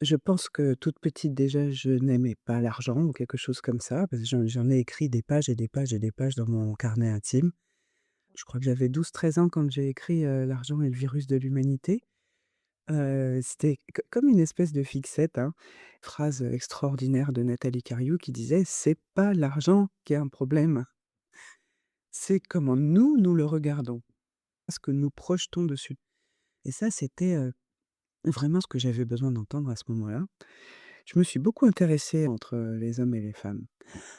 Je pense que toute petite déjà, je n'aimais pas l'argent ou quelque chose comme ça, parce que j'en ai écrit des pages et des pages et des pages dans mon carnet intime. Je crois que j'avais 12, 13 ans quand j'ai écrit, «L'argent est le virus de l'humanité». C'était comme une espèce de fixette, hein. Phrase, extraordinaire de Nathalie Cariou qui disait: «C'est pas l'argent qui est un problème, c'est comment nous le regardons, ce que nous projetons dessus». Et ça, c'était, vraiment ce que j'avais besoin d'entendre à ce moment-là. Je me suis beaucoup intéressée entre, les hommes et les femmes.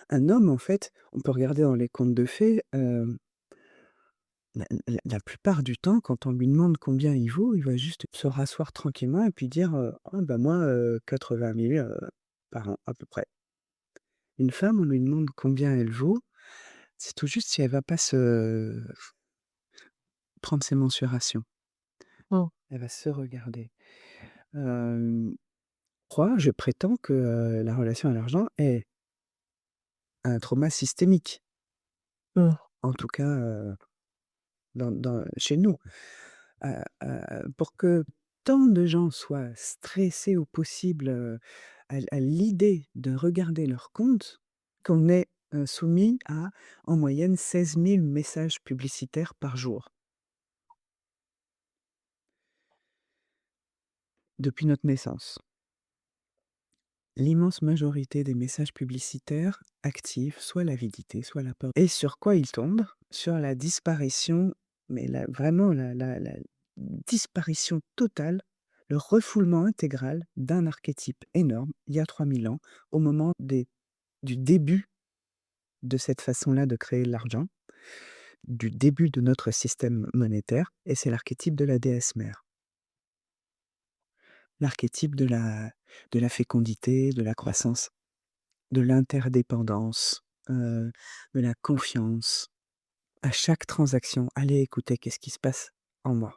Un homme, en fait, on peut regarder dans les contes de fées, la plupart du temps, quand on lui demande combien il vaut, il va juste se rasseoir tranquillement et puis dire, «Ah bah, moi, 80 000 par an, à peu près». Une femme, on lui demande combien elle vaut, c'est tout juste si elle va pas se prendre ses mensurations. Mmh. Elle va se regarder. Hem, je prétends que, la relation à l'argent est un trauma systémique, Mmh. en tout cas, chez nous. Pour que tant de gens soient stressés au possible, à l'idée de regarder leur compte, qu'on est, soumis à, en moyenne, 16 000 messages publicitaires par jour, depuis notre naissance. L'immense majorité des messages publicitaires activent soit l'avidité, soit la peur. Et sur quoi ils tombent? Sur la disparition, mais vraiment la disparition totale, le refoulement intégral d'un archétype énorme, il y a 3000 ans, au moment du début de cette façon-là de créer l'argent, du début de notre système monétaire, et c'est l'archétype de la déesse mère. L'archétype de la fécondité, de la croissance. De l'interdépendance, de la confiance. À chaque transaction, allez écouter qu'est-ce qui se passe en moi?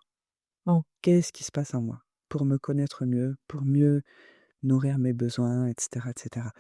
Mmh. Qu'est-ce qui se passe en moi? Pour me connaître mieux, pour mieux nourrir mes besoins et cetera et cetera.